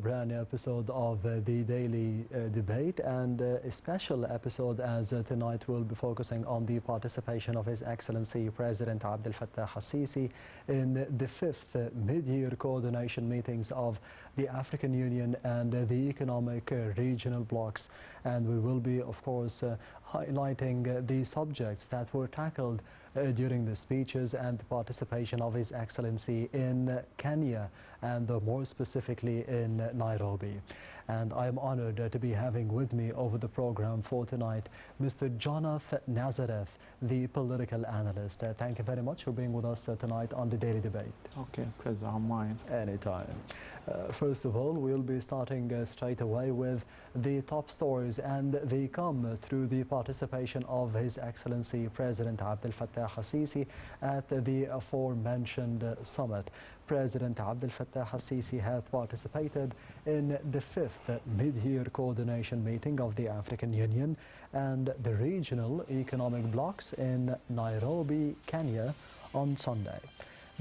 brand new episode of the Daily Debate, and a special episode as tonight we'll be focusing on the participation of His Excellency President Abdel Fattah al-Sisi in the 5th mid-year coordination meetings of the African Union and the economic regional blocs. And we will be, of course, highlighting the subjects that were tackled during the speeches and the participation of His Excellency in Kenya and more specifically in Nairobi. And I am honored to be having with me over the program for tonight Mr. Jonas Nazareth, the political analyst. Thank you very much for being with us tonight on the Daily Debate. Okay, pleasure of mine. Anytime. First of all, we'll be starting straight away with the top stories, and they come through the participation of His Excellency President Abdel Fattah al-Sisi at the aforementioned summit. President Abdel Fattah al-Sisi had participated in the 5th mid-year coordination meeting of the African Union and the regional economic blocs in Nairobi, Kenya on Sunday.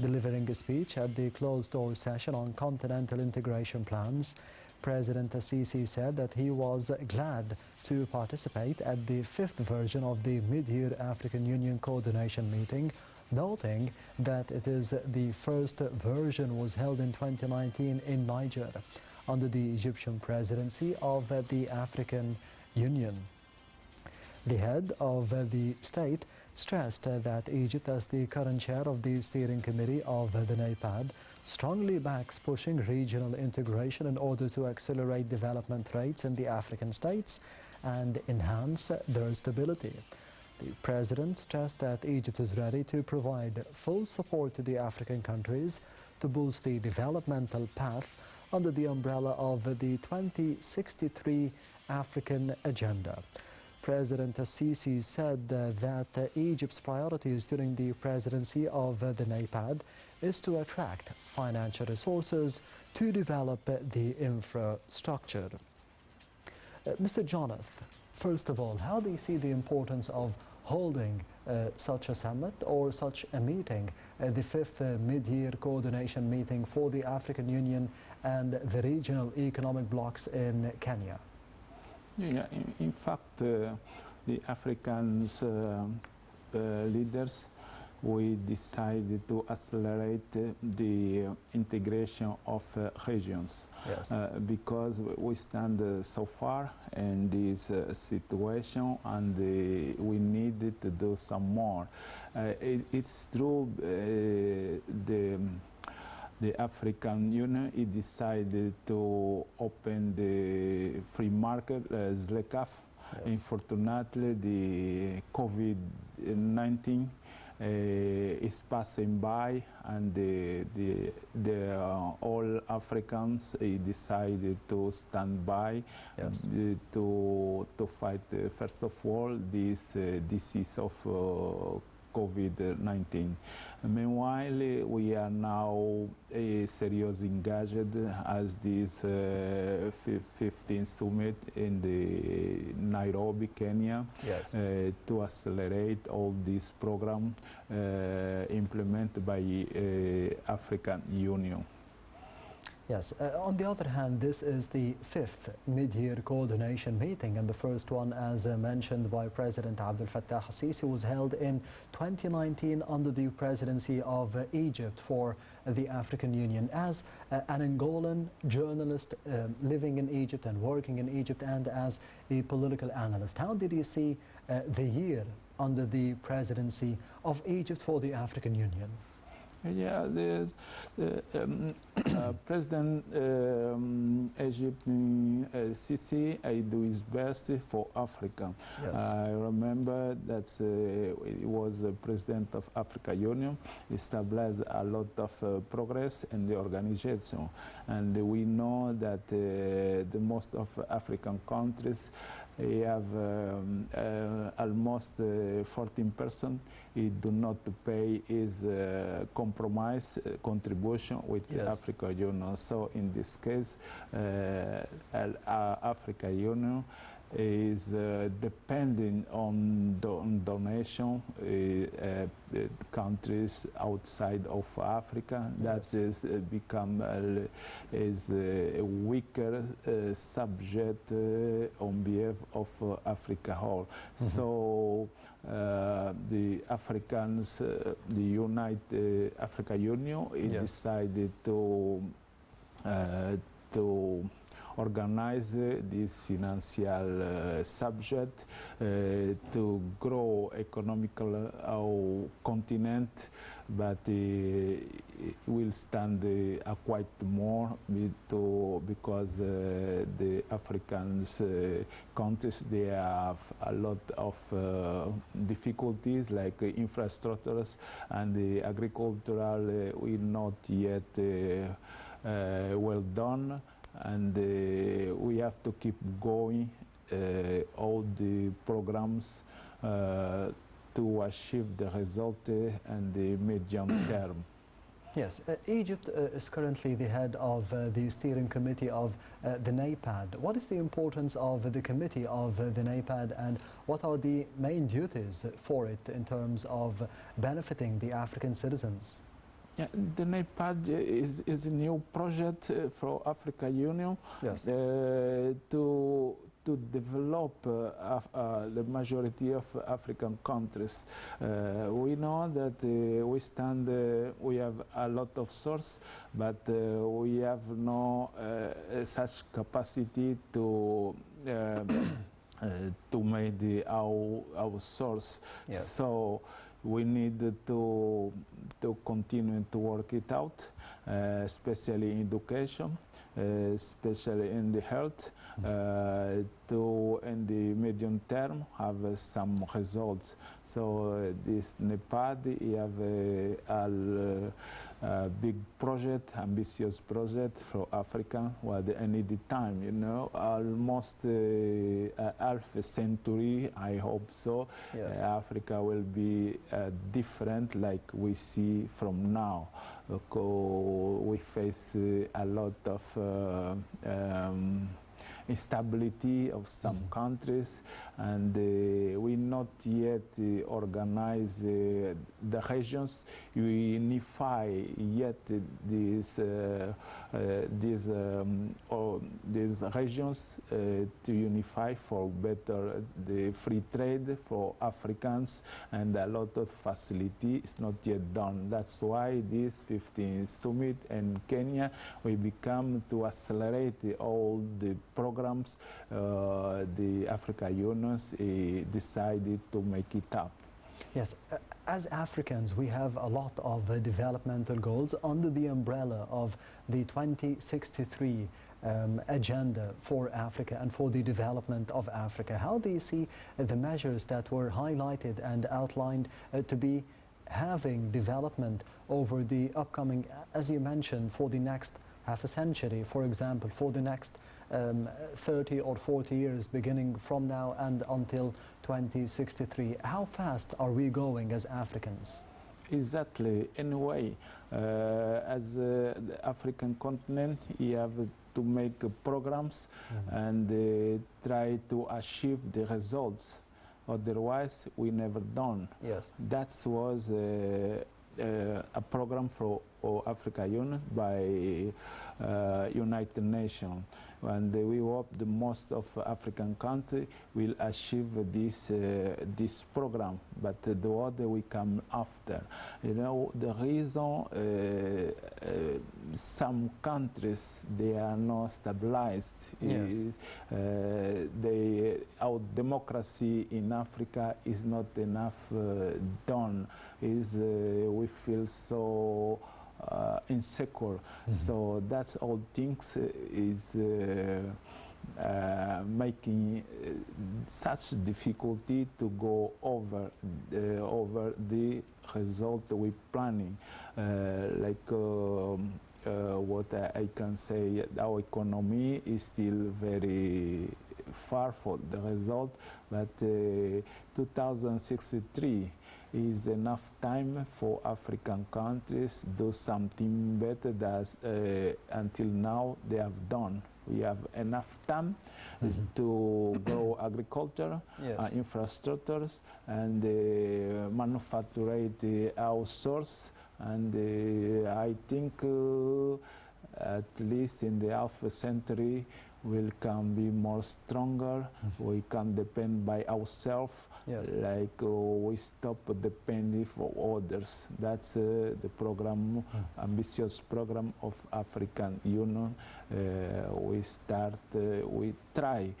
Delivering a speech at the closed-door session on continental integration plans, President al-Sisi said that he was glad to participate at the 5th version of the mid-year African Union coordination meeting, noting that it is the first version was held in 2019 in Niger under the Egyptian presidency of the African Union. The head of the state stressed that Egypt, as the current chair of the steering committee of the NAPAD, strongly backs pushing regional integration in order to accelerate development rates in the African states and enhance their stability. The president stressed that Egypt is ready to provide full support to the African countries to boost the developmental path under the umbrella of the 2063 African Agenda. President al-Sisi said that Egypt's priorities during the presidency of the NAPAD is to attract financial resources to develop the infrastructure. Mr. Jonas, first of all, how do you see the importance of holding such a summit or such a meeting, the 5th mid-year coordination meeting for the African Union and the regional economic blocs in Kenya? Yeah, in fact, the Africans leaders, we decided to accelerate the integration of regions. Yes. Because we stand so far in this situation, and we needed to do some more. It's true, the African Union decided to open the free market, ZLECAf. Yes. Unfortunately, the COVID-19 is passing by, and all Africans decided to stand by. Yes. to fight, first of all, this disease of COVID-19. Meanwhile, we are now seriously engaged as this 15th summit in the Nairobi, Kenya, Yes. to accelerate all this program implemented by African Union. Yes. On the other hand, this is the 5th mid-year coordination meeting, and the first one, as mentioned by President Abdel Fattah al-Sisi, was held in 2019 under the presidency of Egypt for the African Union. As an Angolan journalist living in Egypt and working in Egypt, and as a political analyst, how did you see the year under the presidency of Egypt for the African Union? Yeah, there's President Egypt Sisi, I do his best for Africa. Yes. I remember that he was the president of African Union, established a lot of progress in the organization, and we know that the most of African countries have almost 14%. He do not pay his compromise contribution with Yes. the African Union. So in this case, African Union is depending on donation countries outside of Africa. That is become is a weaker subject on behalf of Africa whole. So the Africans, the United Africa Union, decided to organize this financial subject to grow economical our continent, but it will stand quite more because the Africans countries, they have a lot of difficulties like infrastructures, and the agricultural will not yet well done, and we have to keep going all the programs to achieve the result and the medium term. Yes, Egypt is currently the head of the steering committee of the NAPAD. What is the importance of the committee of the NAPAD, and what are the main duties for it in terms of benefiting the African citizens? Yeah, the NAPAD is a new project for Africa Union to develop the majority of African countries. We know that we have a lot of source, but we have no such capacity to make our source. Yes. So we need to continue to work it out, especially in education, especially in the health, to in the medium term have some results. So this NEPAD, we have a big project, ambitious project for Africa, where they need the time, you know, almost half a century, I hope so. Yes. Africa will be different like we see from now. We face a lot of instability of some countries, and we not yet organize the regions, we unify yet these regions to unify for better the free trade for Africans, and a lot of facility is not yet done. That's why this 15th summit in Kenya we become to accelerate all the programs the Africa Union decided to make it up. Yes, as Africans, we have a lot of developmental goals under the umbrella of the 2063 agenda for Africa and for the development of Africa. How do you see the measures that were highlighted and outlined to be having development over the upcoming, as you mentioned, for the next half a century, for example, for the next 30 or 40 years, beginning from now and until 2063. How fast are we going as Africans? Exactly. Anyway, as the African continent, you have to make programs and try to achieve the results. Otherwise, we never done. Yes. That was a program for Africa Union by United Nations, and we hope the most of African countries will achieve this program, but the other will come after. You know, the reason some countries they are not stabilized is our democracy in Africa is not enough done. We feel so insecure. So that's all things is making such difficulty to go over the result we're planning. What I can say, our economy is still very far for the result, but 2063 is enough time for African countries do something better than until now they have done. We have enough time to grow agriculture, Yes. infrastructures, and manufacture outsource. And I think at least in the half a century, we can be more stronger. We can depend by ourselves. Yes. Like we stop depending for others. That's the program, ambitious program of African Union. We try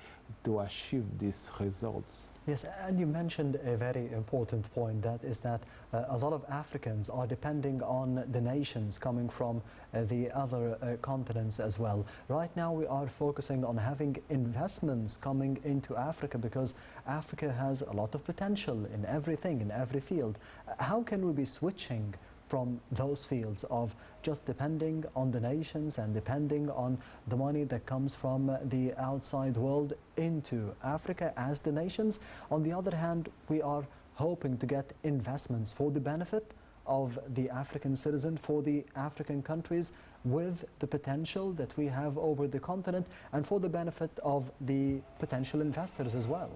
to achieve these results. Yes, and you mentioned a very important point, that is that a lot of Africans are depending on the nations coming from the other continents as well. Right now we are focusing on having investments coming into Africa because Africa has a lot of potential in everything, in every field. How can we be switching from those fields of just depending on the nations and depending on the money that comes from the outside world into Africa as the nations? On the other hand, we are hoping to get investments for the benefit of the African citizen, for the African countries, with the potential that we have over the continent and for the benefit of the potential investors as well.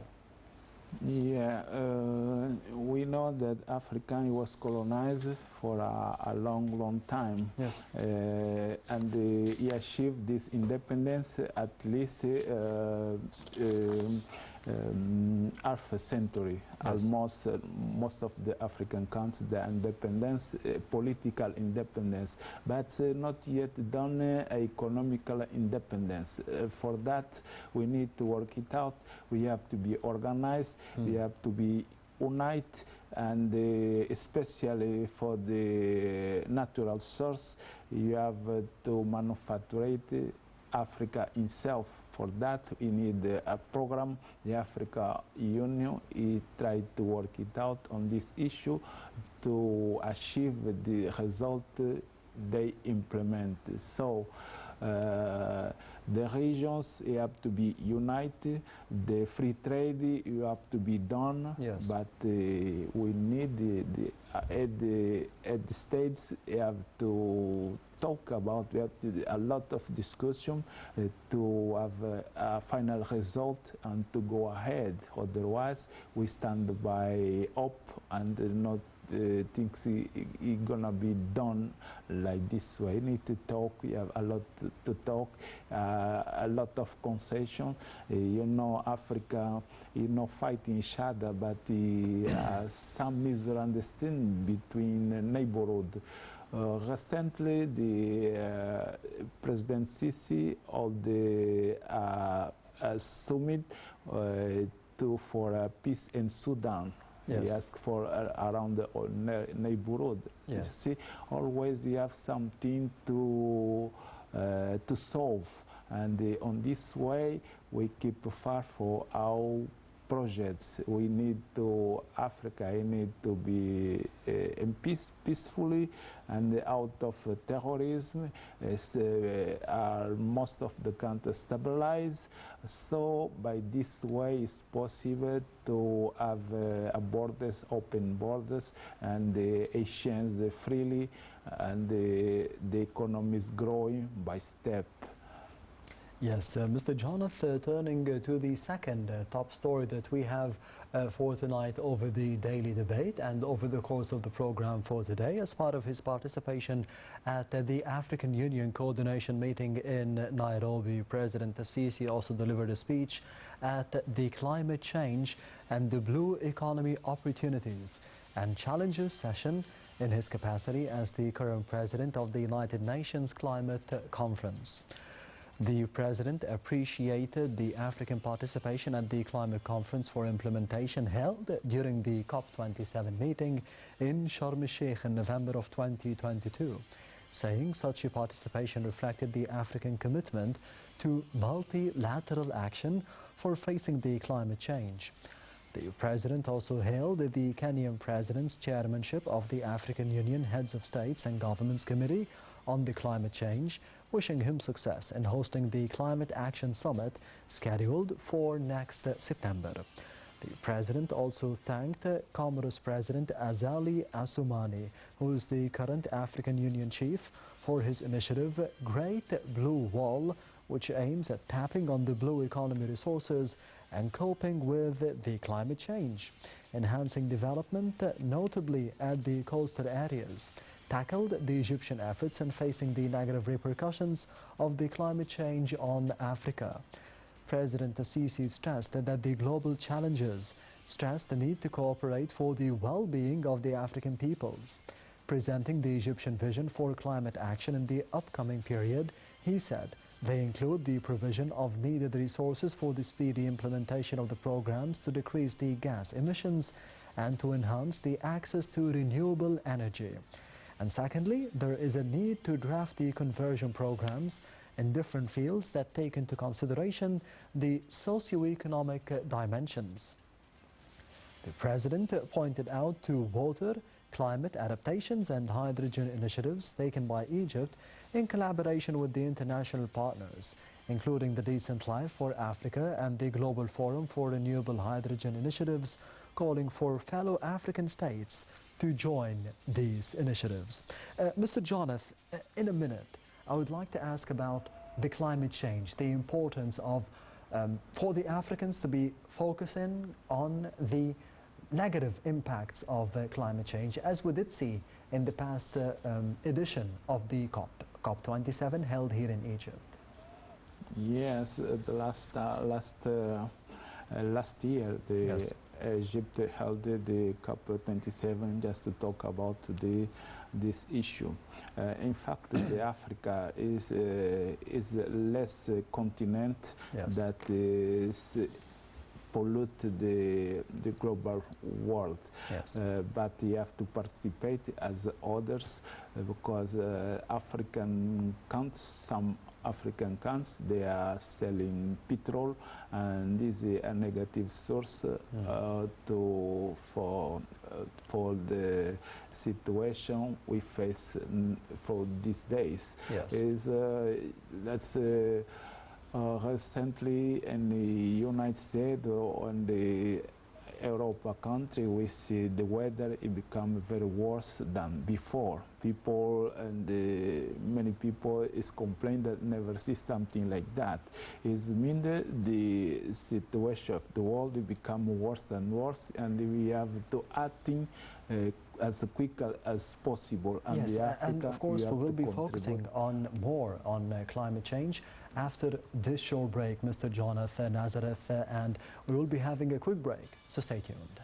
Yeah, we know that Africa was colonized for a long time. Yes. And he achieved this independence at least half a century. Yes. Almost most of the African countries, the independence, political independence, but not yet done economical independence. For that, we need to work it out. We have to be organized. We have to be united, and especially for the natural source, you have to manufacture Africa itself. For that, we need a program. The African Union tried to work it out on this issue to achieve the result they implement. So the regions have to be united. The free trade you have to be done. Yes. But we need at the states have to talk about. We have to a lot of discussion to have a final result and to go ahead. Otherwise, we stand by up and not things is gonna be done like this way. We need to talk. We have a lot to talk. A lot of concession. You know, Africa, fighting each other, but some misunderstanding between neighborhood. Recently, the President Sisi held the summit for peace in Sudan. Yes. He asked for around the neighborhood. Yes. You see, always you have something to solve, and on this way we keep far for our projects. We need to Africa. We need to be in peacefully and out of terrorism. Most of the countries stabilize. So by this way, it's possible to have borders, open borders, and exchange freely, and the economy is growing by step. Yes, Mr. Jonas, turning to the second top story that we have for tonight over the daily debate and over the course of the program for today, as part of his participation at the African Union coordination meeting in Nairobi, President Sisi also delivered a speech at the Climate Change and the Blue Economy Opportunities and Challenges session in his capacity as the current president of the United Nations Climate Conference. The President appreciated the African participation at the climate conference for implementation held during the COP27 meeting in Sharm el-Sheikh in November of 2022, saying such a participation reflected the African commitment to multilateral action for facing the climate change. The President also hailed the Kenyan President's chairmanship of the African Union Heads of States and Governments Committee on the Climate Change, wishing him success in hosting the Climate Action Summit scheduled for next September. The President also thanked Comoros President Azali Assoumani, who is the current African Union chief, for his initiative Great Blue Wall, which aims at tapping on the blue economy resources and coping with the climate change, enhancing development, notably at the coastal areas, tackled the Egyptian efforts in facing the negative repercussions of the climate change on Africa. President Sisi stressed that the global challenges stressed the need to cooperate for the well-being of the African peoples. Presenting the Egyptian vision for climate action in the upcoming period, he said they include the provision of needed resources for the speedy implementation of the programs to decrease the gas emissions and to enhance the access to renewable energy. And secondly, there is a need to draft the conversion programs in different fields that take into consideration the socio-economic dimensions. The President pointed out to water, climate adaptations and hydrogen initiatives taken by Egypt in collaboration with the international partners, including the Decent Life for Africa and the Global Forum for Renewable Hydrogen Initiatives, calling for fellow African states to join these initiatives. Mr. Jonas, in a minute, I would like to ask about the climate change, the importance of, for the Africans to be focusing on the negative impacts of climate change, as we did see in the past edition of the COP27 held here in Egypt. Yes, the last year, Yes. Egypt held the COP27 just to talk about this issue. In fact, the Africa is less continent Yes. that is pollute the global world. Yes. But you have to participate as others because some African countries, they are selling petrol, and this is a negative source for the situation we face for these days. Yes. Recently in the United States or in the Europa country, we see the weather it become very worse than before. Many people is complaining that never see something like that. It means that the situation of the world it become worse and worse, and we have to acting as quick as possible. And Yes, and of course we will be focusing more on climate change after this short break, Mr. Jonas, Nazareth, and we will be having a quick break, so stay tuned.